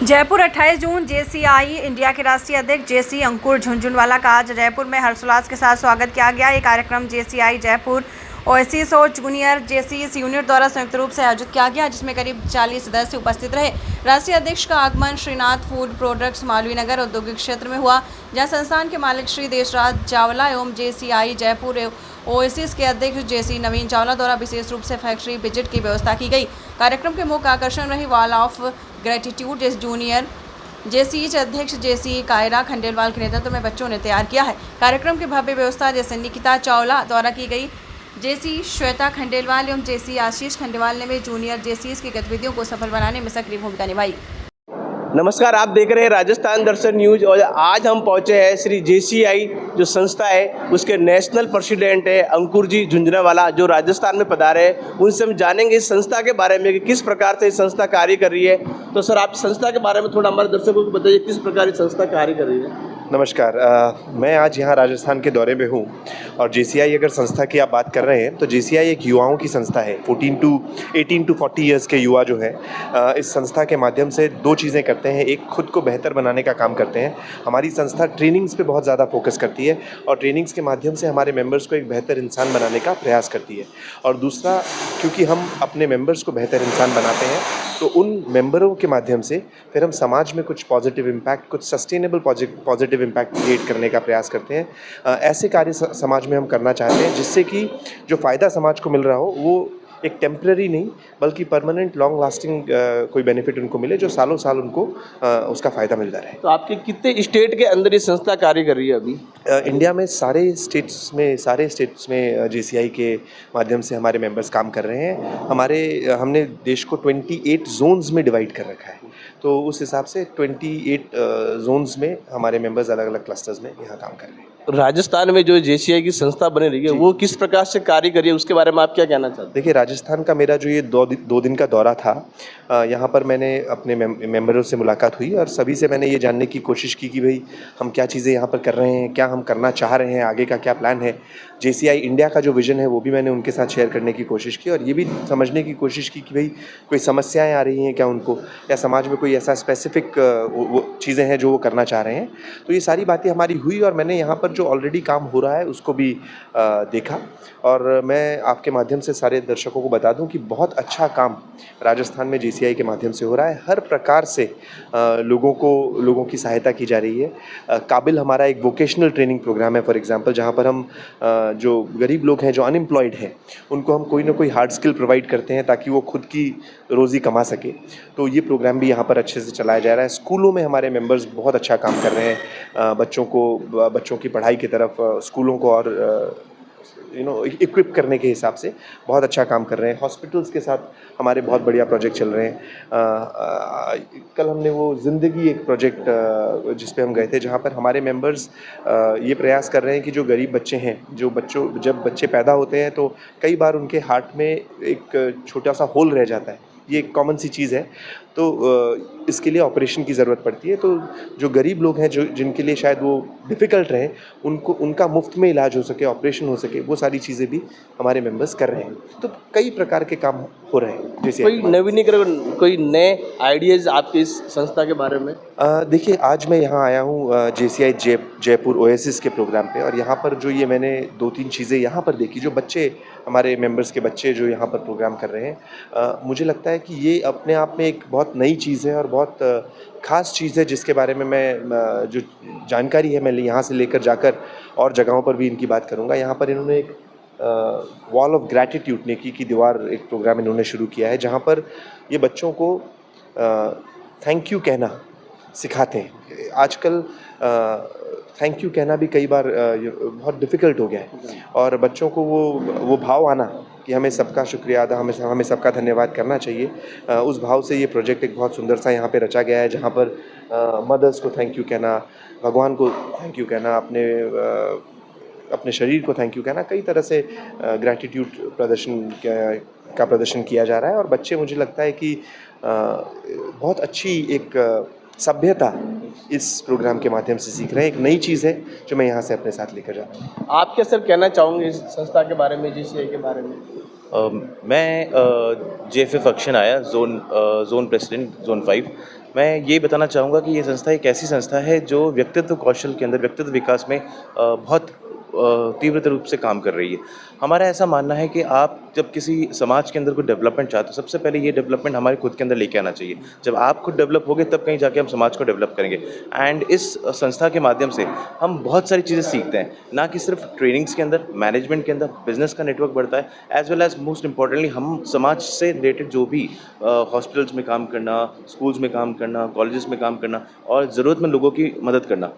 जयपुर 28 जून JCI India के राष्ट्रीय अध्यक्ष जेसी अंकुर झुनझुनवाला का आज जयपुर में हर्षोल्लास के साथ स्वागत किया गया। ये कार्यक्रम जेसीआई जयपुर ओएसिस और जूनियर जेसीस यूनिट द्वारा संयुक्त रूप से आयोजित किया गया, जिसमें करीब 40 सदस्य उपस्थित रहे। राष्ट्रीय अध्यक्ष का आगमन श्रीनाथ फूड प्रोडक्ट्स मालवीय नगर औद्योगिक क्षेत्र में हुआ, जहां संस्थान के मालिक श्री देशराज चावला एवं जेसीआई जयपुर ओएसिस के अध्यक्ष जेसी नवीन चावला द्वारा विशेष रूप से फैक्ट्री विजिट की व्यवस्था की गई। कार्यक्रम के मुख्य आकर्षण रही वॉल ऑफ ग्रेटिट्यूड जूनियर जेसीच अध्यक्ष जेसी कायरा खंडेलवाल के नेतृत्व में बच्चों ने तैयार किया है। कार्यक्रम की भव्य व्यवस्था जैसे निकिता चावला द्वारा की गई। जेसी श्वेता खंडेलवाल एवं जेसी आशीष खंडेलवाल ने भी जूनियर जेसीस की गतिविधियों को सफल बनाने में सक्रिय भूमिका निभाई। नमस्कार, आप देख रहे हैं राजस्थान दर्शन न्यूज और आज हम पहुंचे हैं श्री जेसीआई जो संस्था है उसके नेशनल प्रेसिडेंट है अंकुर जी झुंझुनवाला जो राजस्थान में पधारे हैं। उनसे हम जानेंगे इस संस्था के बारे में कि किस प्रकार से इस संस्था कार्य कर रही है। तो सर, आप संस्था के बारे में थोड़ा हमारे दर्शकों को बताइए, किस प्रकार इस संस्था कार्य कर रही है। नमस्कार, मैं आज यहाँ राजस्थान के दौरे में हूँ और जेसीआई अगर संस्था की आप बात कर रहे हैं तो जेसीआई एक युवाओं की संस्था है। 18 टू 40 ईयर्स के युवा जो है इस संस्था के माध्यम से दो चीज़ें करते हैं। एक, खुद को बेहतर बनाने का काम करते हैं। हमारी संस्था ट्रेनिंग्स पे बहुत ज़्यादा फोकस करती है और ट्रेनिंग्स के माध्यम से हमारे मेंबर्स को एक बेहतर इंसान बनाने का प्रयास करती है। और दूसरा, क्योंकि हम अपने मेंबर्स को बेहतर इंसान बनाते हैं तो उन मेंबरों के माध्यम से फिर हम समाज में कुछ पॉजिटिव इम्पैक्ट, कुछ सस्टेनेबल पॉजिटिव इम्पैक्ट क्रिएट करने का प्रयास करते हैं। ऐसे कार्य समाज में हम करना चाहते हैं जिससे कि जो फ़ायदा समाज को मिल रहा हो वो एक टेम्पररी नहीं बल्कि परमानेंट लॉन्ग लास्टिंग कोई बेनिफिट उनको मिले, जो सालों साल उनको उसका फ़ायदा मिलता रहे। तो आपके कितने स्टेट के अंदर ये संस्था कार्य कर रही है अभी? इंडिया में सारे स्टेट्स में जेसीआई के माध्यम से हमारे मेंबर्स काम कर रहे हैं। हमने देश को 28 जोन्स में डिवाइड कर रखा है, तो उस हिसाब से 28 जोन्स में हमारे मेंबर्स अलग अलग क्लस्टर्स में यहाँ काम कर रहे हैं। राजस्थान में जो जेसीआई की संस्था बनी रही है वो किस प्रकार से कार्य कर रही है, उसके बारे में आप क्या कहना चाहते हैं? देखिए, राजस्थान का मेरा जो ये दो दिन का दौरा था, यहाँ पर मैंने अपने मेंबरों से मुलाकात हुई और सभी से मैंने ये जानने की कोशिश की कि भाई हम क्या चीज़ें यहाँ पर कर रहे हैं, क्या हम करना चाह रहे हैं, आगे का क्या प्लान है। जेसीआई इंडिया का जो विज़न है वो भी मैंने उनके साथ शेयर करने की कोशिश की और ये भी समझने की कोशिश की कि भाई कोई समस्याएं आ रही हैं क्या उनको, या समाज में कोई ऐसा स्पेसिफिक वो चीज़ें हैं जो वो करना चाह रहे हैं। तो ये सारी बातें हमारी हुई और मैंने यहाँ पर जो ऑलरेडी काम हो रहा है उसको भी देखा। और मैं आपके माध्यम से सारे दर्शकों को बता दूं कि बहुत अच्छा काम राजस्थान में जेसीआई के माध्यम से हो रहा है। हर प्रकार से लोगों की सहायता की जा रही है। काबिल हमारा एक वोकेशनल ट्रेनिंग प्रोग्राम है, फॉर एग्जांपल, जहां पर हम जो गरीब लोग हैं, जो अनएम्प्लॉयड हैं, उनको हम कोई ना कोई हार्ड स्किल प्रोवाइड करते हैं ताकि वो खुद की रोज़ी कमा सके। तो ये प्रोग्राम भी यहाँ पर अच्छे से चलाया जा रहा है। स्कूलों में हमारे मेंबर्स बहुत अच्छा काम कर रहे हैं। बच्चों की पढ़ाई की तरफ, स्कूलों को और इक्विप करने के हिसाब से बहुत अच्छा काम कर रहे हैं। हॉस्पिटल्स के साथ हमारे बहुत बढ़िया प्रोजेक्ट चल रहे हैं। कल हमने वो ज़िंदगी एक प्रोजेक्ट जिस पे हम गए थे, जहाँ पर हमारे मेंबर्स ये प्रयास कर रहे हैं कि जो गरीब बच्चे हैं, जब बच्चे पैदा होते हैं तो कई बार उनके हार्ट में एक छोटा सा होल रह जाता है। ये एक कॉमन सी चीज़ है, तो इसके लिए ऑपरेशन की ज़रूरत पड़ती है। तो जो गरीब लोग हैं, जिनके लिए शायद वो डिफ़िकल्ट रहे, उनका मुफ्त में इलाज हो सके, ऑपरेशन हो सके, वो सारी चीज़ें भी हमारे मेंबर्स कर रहे हैं। तो कई प्रकार के काम हो रहे हैं। जैसे कोई नवीनीकरण, कोई नए आइडियाज़ आपकी इस संस्था के बारे में? देखिए, आज मैं यहाँ आया हूँ जेसीआई जयपुर ओएसिस के प्रोग्राम पे, और यहाँ पर जो ये मैंने 2-3 चीज़ें यहाँ पर देखी, जो बच्चे, हमारे मेंबर्स के बच्चे जो यहाँ पर प्रोग्राम कर रहे हैं, मुझे लगता है कि ये अपने आप में एक बहुत नई चीज़ है और बहुत ख़ास चीज़ है, जिसके बारे में मैं जो जानकारी है मैं यहाँ से लेकर जाकर और जगहों पर भी इनकी बात करूँगा। यहाँ पर इन्होंने एक वॉल ऑफ ग्रैटिट्यूड नेकी की दीवार, एक प्रोग्राम इन्होंने शुरू किया है, जहाँ पर ये बच्चों को थैंक यू कहना सिखाते हैं। आजकल थैंक यू कहना भी कई बार बहुत डिफ़िकल्ट हो गया है और बच्चों को वो भाव आना कि हमें सबका शुक्रिया अदा, हमें सबका धन्यवाद करना चाहिए, उस भाव से ये प्रोजेक्ट एक बहुत सुंदर सा यहाँ पे रचा गया है, जहाँ पर मदर्स को थैंक यू कहना, भगवान को थैंक यू कहना, अपने शरीर को थैंक यू कहना, कई तरह से ग्रैटिट्यूड का प्रदर्शन किया जा रहा है। और बच्चे, मुझे लगता है कि बहुत अच्छी एक सभ्यता इस प्रोग्राम के माध्यम से सीख रहे हैं। एक नई चीज़ है जो मैं यहाँ से अपने साथ लेकर जा रहा हूँ। आप क्या सर कहना चाहोगे इस संस्था के बारे में, JCI के बारे में? मैं JFF अक्षन आया जोन प्रेसिडेंट जोन 5। मैं ये बताना चाहूँगा कि ये संस्था एक ऐसी संस्था है जो व्यक्तित्व कौशल के अंदर व्यक्तित्व विकास में बहुत तीव्र रूप से काम कर रही है। हमारा ऐसा मानना है कि आप जब किसी समाज के अंदर कोई डेवलपमेंट चाहते हो, सबसे पहले ये डेवलपमेंट हमारे खुद के अंदर लेके आना चाहिए। जब आप खुद डेवलप होगे तब कहीं जाके हम समाज को डेवलप करेंगे। एंड इस संस्था के माध्यम से हम बहुत सारी चीज़ें सीखते हैं, ना कि सिर्फ ट्रेनिंग्स के अंदर, मैनेजमेंट के अंदर, बिजनेस का नेटवर्क बढ़ता है, as well as most importantly हम समाज से रिलेटेड जो भी हॉस्पिटल्स में काम करना, स्कूल्स में काम करना, कॉलेजेस में काम करना और ज़रूरतमंद लोगों की मदद करना।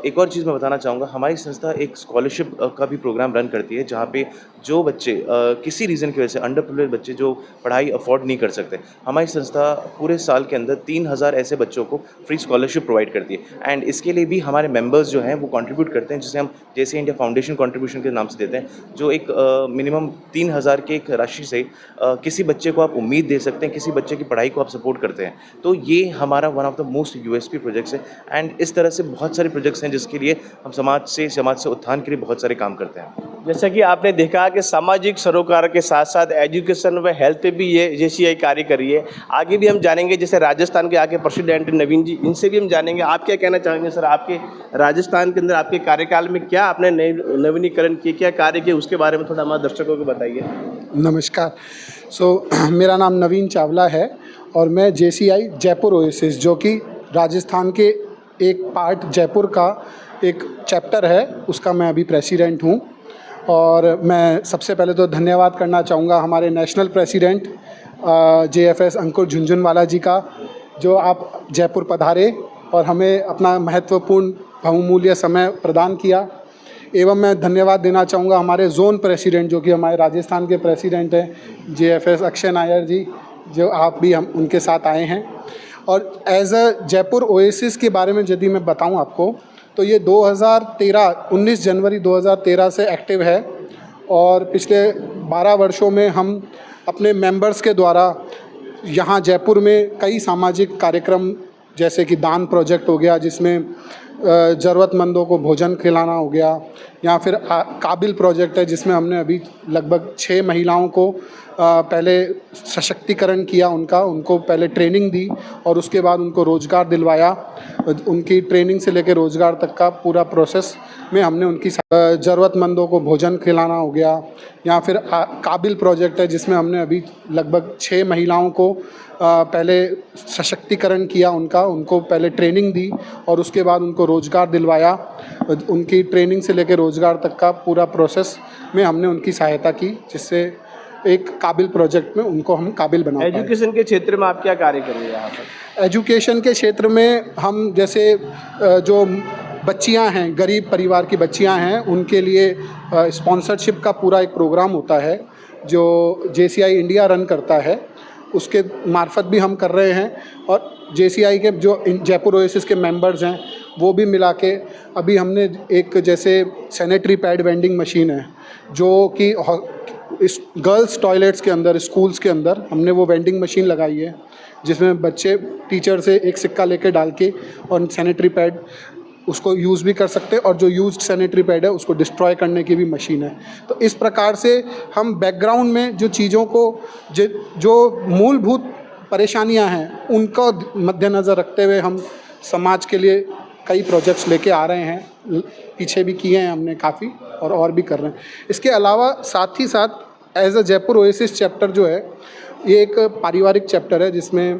एक और चीज़ मैं बताना चाहूँगा, हमारी संस्था एक स्कॉलरशिप का भी प्रोग्राम रन करती है, जहाँ पे जो बच्चे किसी रीज़न की वजह से अंडर प्रिविलेज बच्चे जो पढ़ाई अफोर्ड नहीं कर सकते, हमारी संस्था पूरे साल के अंदर 3000 ऐसे बच्चों को फ्री स्कॉलरशिप प्रोवाइड करती है। एंड इसके लिए भी हमारे मेंबर्स जो हैं वो कंट्रीब्यूट करते हैं, जिसे हम JCI इंडिया फाउंडेशन कंट्रीब्यूशन के नाम से देते हैं, जो एक मिनिमम 3000 के एक राशि से किसी बच्चे को आप उम्मीद दे सकते हैं, किसी बच्चे की पढ़ाई को आप सपोर्ट करते हैं। तो ये हमारा one of the most USP projects है। एंड इस तरह से बहुत सारे प्रोजेक्ट्स हैं जिसके लिए हम समाज से उत्थान के लिए बहुत सारे काम करते हैं। जैसा कि आपने देखा कि सामाजिक सरोकार के साथ साथ एजुकेशन व हेल्थ पे भी ये JCI कार्य कर रही है। आगे भी हम जानेंगे, जैसे राजस्थान के आगे प्रेसिडेंट नवीन जी, इनसे भी हम जानेंगे आप क्या कहना चाहेंगे सर, आपके राजस्थान के अंदर आपके कार्यकाल में क्या आपने नवीनीकरण किए, क्या कार्य किए, उसके बारे में थोड़ा हमारे दर्शकों को बताइए। नमस्कार। मेरा नाम नवीन चावला है और मैं JCI जयपुर ओएसिस, जो कि राजस्थान के एक पार्ट जयपुर का एक चैप्टर है, उसका मैं अभी प्रेसिडेंट हूँ। और मैं सबसे पहले तो धन्यवाद करना चाहूँगा हमारे नेशनल प्रेसिडेंट JFS अंकुर झुनझुनवाला जी का, जो आप जयपुर पधारे और हमें अपना महत्वपूर्ण बहुमूल्य समय प्रदान किया। एवं मैं धन्यवाद देना चाहूँगा हमारे जोन प्रेसिडेंट, जो कि हमारे राजस्थान के प्रेसिडेंट हैं JFS अक्षन आयर जी, जो आप भी हम उनके साथ आए हैं। और एज अ जयपुर ओएसिस के बारे में यदि मैं बताऊं आपको, तो ये 19 जनवरी 2013 से एक्टिव है और पिछले 12 वर्षों में हम अपने मेंबर्स के द्वारा यहाँ जयपुर में कई सामाजिक कार्यक्रम, जैसे कि दान प्रोजेक्ट हो गया जिसमें ज़रूरतमंदों को भोजन खिलाना हो गया, या फिर काबिल प्रोजेक्ट है जिसमें हमने अभी लगभग 6 महिलाओं को पहले सशक्तिकरण किया, उनको पहले ट्रेनिंग दी और उसके बाद उनको रोज़गार दिलवाया। उनकी ट्रेनिंग से लेकर रोज़गार तक का पूरा प्रोसेस में हमने उनकी ज़रूरतमंदों को भोजन खिलाना हो गया, या फिर काबिल प्रोजेक्ट है जिसमें हमने अभी लगभग 6 महिलाओं को पहले सशक्तिकरण किया, उनको पहले ट्रेनिंग दी और उसके बाद उनको रोज़गार दिलवाया। उनकी ट्रेनिंग से लेकर रोज़गार तक का पूरा प्रोसेस में हमने उनकी सहायता की, जिससे एक काबिल प्रोजेक्ट में उनको हम काबिल बना पाए। एजुकेशन के क्षेत्र में आप क्या कार्य कर रहे हैं यहाँ पर? एजुकेशन के क्षेत्र में हम जैसे जो बच्चियां हैं, गरीब परिवार की बच्चियां हैं, उनके लिए स्पॉन्सरशिप का पूरा एक प्रोग्राम होता है जो JCI इंडिया रन करता है, उसके मार्फत भी हम कर रहे हैं। और JCI के जो जयपुर ओएसिस के मेंबर्स हैं वो भी मिला के अभी हमने एक जैसे सैनिटरी पैड वेंडिंग मशीन है, जो कि इस गर्ल्स टॉयलेट्स के अंदर, स्कूल्स के अंदर हमने वो वेंडिंग मशीन लगाई है, जिसमें बच्चे टीचर से एक सिक्का लेके डाल के और सैनिटरी पैड उसको यूज़ भी कर सकते हैं, और जो यूज्ड सैनिटरी पैड है उसको डिस्ट्रॉय करने की भी मशीन है। तो इस प्रकार से हम बैकग्राउंड में जो चीज़ों को जो मूलभूत परेशानियां हैं उनको मद्देनज़र रखते हुए हम समाज के लिए कई प्रोजेक्ट्स लेके आ रहे हैं। पीछे भी किए हैं हमने काफ़ी, और भी कर रहे हैं। इसके अलावा साथ ही साथ as a Jaipur oasis chapter जो है, ये एक पारिवारिक चैप्टर है जिसमें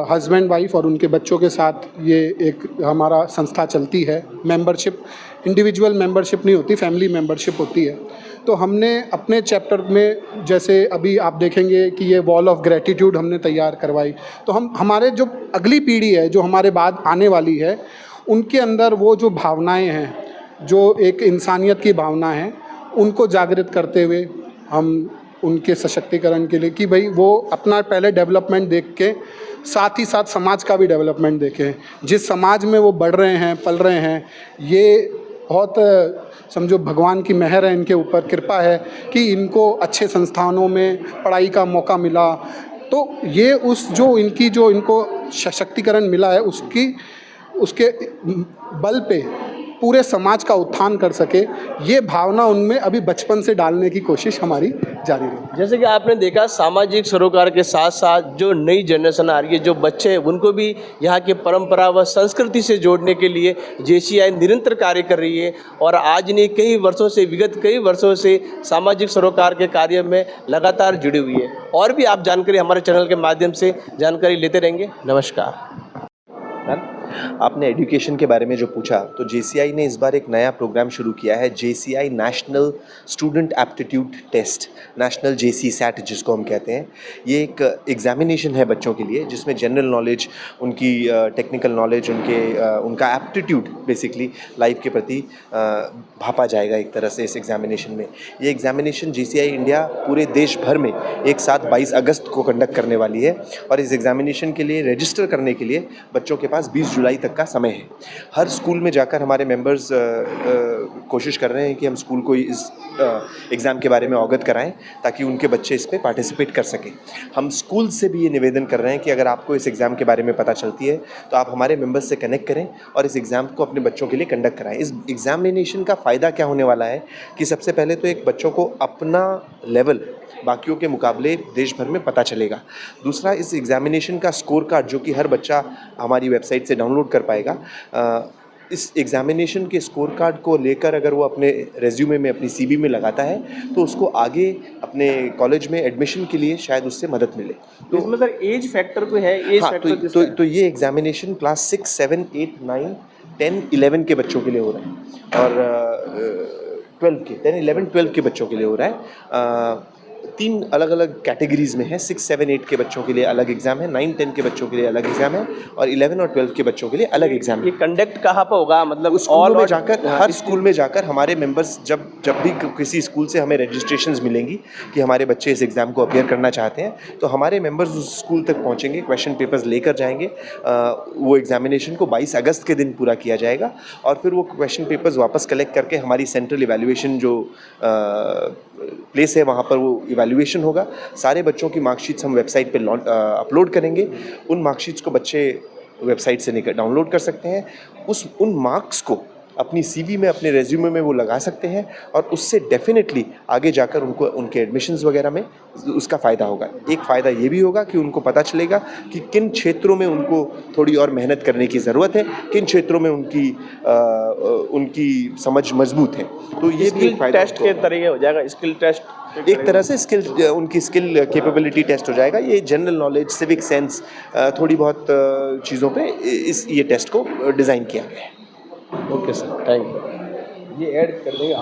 हस्बैंड वाइफ और उनके बच्चों के साथ ये एक हमारा संस्था चलती है। मेंबरशिप इंडिविजुअल मेंबरशिप नहीं होती, फैमिली मेंबरशिप होती है। तो हमने अपने चैप्टर में, जैसे अभी आप देखेंगे कि ये वॉल ऑफ ग्रेटिट्यूड हमने तैयार करवाई, तो हमारे जो अगली पीढ़ी है, जो हमारे बाद आने वाली है, उनके अंदर वो जो भावनाएं हैं, जो एक इंसानियत की भावना है, उनको जागृत करते हुए हम उनके सशक्तिकरण के लिए कि भाई वो अपना पहले डेवलपमेंट देख के साथ ही साथ समाज का भी डेवलपमेंट देखें। जिस समाज में वो बढ़ रहे हैं, पल रहे हैं, ये बहुत समझो भगवान की मेहर है इनके ऊपर, कृपा है कि इनको अच्छे संस्थानों में पढ़ाई का मौका मिला। तो ये इनको सशक्तिकरण मिला है, उसकी उसके बल पे पूरे समाज का उत्थान कर सके, ये भावना उनमें अभी बचपन से डालने की कोशिश हमारी जारी रहेगी। जैसे कि आपने देखा सामाजिक सरोकार के साथ साथ जो नई जनरेशन आ रही है, जो बच्चे हैं, उनको भी यहाँ की परंपरा व संस्कृति से जोड़ने के लिए जेसीआई निरंतर कार्य कर रही है और आज नहीं विगत कई वर्षों से सामाजिक सरोकार के कार्य में लगातार जुड़ी हुई है। और भी आप जानकारी हमारे चैनल के माध्यम से जानकारी लेते रहेंगे। नमस्कार। आपने एजुकेशन के बारे में जो पूछा, तो जेसीआई ने इस बार एक नया प्रोग्राम शुरू किया है, JCI national student aptitude test, national JC SAT जिसको हम कहते हैं। ये एक एग्जामिनेशन है बच्चों के लिए जिसमें जनरल नॉलेज, उनकी टेक्निकल नॉलेज, उनका एप्टीट्यूड बेसिकली लाइफ के प्रति भापा जाएगा एक तरह से इस एग्जामिनेशन में। ये एग्जामिनेशन जेसीआई इंडिया पूरे देश भर में एक साथ 22 अगस्त को कंडक्ट करने वाली है और इस एग्जामिनेशन के लिए रजिस्टर करने के लिए बच्चों के पास 20 जुलाई तक का समय है। हर स्कूल में जाकर हमारे मेंबर्स कोशिश कर रहे हैं कि हम स्कूल को इस एग्ज़ाम के बारे में अवगत कराएं ताकि उनके बच्चे इस पे पार्टिसिपेट कर सकें। हम स्कूल से भी ये निवेदन कर रहे हैं कि अगर आपको इस एग्ज़ाम के बारे में पता चलती है तो आप हमारे मेंबर्स से कनेक्ट करें और इस एग्ज़ाम को अपने बच्चों के लिए कंडक्ट कराएं। इस एग्ज़ामिनेशन का फ़ायदा क्या होने वाला है कि सबसे पहले तो एक बच्चों को अपना लेवल बाकियों के मुकाबले देश भर में पता चलेगा। दूसरा, इस एग्ज़ामिनेशन का स्कोर कार्ड जो कि हर बच्चा हमारी वेबसाइट से डाउनलोड कर पाएगा, इस एग्ज़ामिनेशन के स्कोर कार्ड को लेकर अगर वो अपने रेज्यूमे में, अपनी सीवी में लगाता है तो उसको आगे अपने कॉलेज में एडमिशन के लिए शायद उससे मदद मिले। तो इसमें सर एज फैक्टर कोई है? एज फैक्टर तो ये एग्ज़ामिनेशन क्लास 6, 7, 8, 9, 10, 11 के बच्चों के लिए हो रहा है और 12 के 10, 11, 12 के बच्चों के लिए हो रहा है। 3 अलग अलग कैटेगरीज़ में है। 6, 7, 8 के बच्चों के लिए अलग एग्ज़ाम है, 9, 10 के बच्चों के लिए अलग एग्ज़ाम है और 11 और 12 के बच्चों के लिए अलग एग्ज़ाम है। ये कंडक्ट कहाँ पर होगा? मतलब स्कूलों में जाकर, हर स्कूल में जाकर हमारे मेंबर्स जब भी किसी स्कूल से हमें रजिस्ट्रेशंस मिलेंगी कि हमारे बच्चे इस एग्ज़ाम को अपीयर करना चाहते हैं तो हमारे मेंबर्स उस स्कूल तक पहुंचेंगे, क्वेश्चन पेपर्स लेकर जाएंगे। वो एग्ज़ामिनेशन को 22 अगस्त के दिन पूरा किया जाएगा और फिर वो क्वेश्चन पेपर्स वापस कलेक्ट करके हमारी सेंट्रल इवैल्यूएशन जो प्लेस है वहाँ पर वो इवैल्यूएशन होगा। सारे बच्चों की मार्कशीट्स हम वेबसाइट पे अपलोड करेंगे। उन मार्कशीट्स को बच्चे वेबसाइट से डाउनलोड कर सकते हैं। उन मार्क्स को अपनी सीवी में, अपने रेज्यूमे में वो लगा सकते हैं और उससे डेफिनेटली आगे जाकर उनको उनके एडमिशन्स वगैरह में उसका फ़ायदा होगा। एक फ़ायदा ये भी होगा कि उनको पता चलेगा कि किन क्षेत्रों में उनको थोड़ी और मेहनत करने की ज़रूरत है, किन क्षेत्रों में उनकी समझ मजबूत है। तो ये भी एक फ़ायदा टेस्ट के तरीके हो जाएगा, स्किल टेस्ट एक तरह से उनकी स्किल कैपेबिलिटी टेस्ट हो जाएगा। ये जनरल नॉलेज, सिविक सेंस, थोड़ी बहुत चीज़ों पे ये टेस्ट को डिज़ाइन किया गया है। Okay sir, thank you. ये ऐड कर देंगे आप।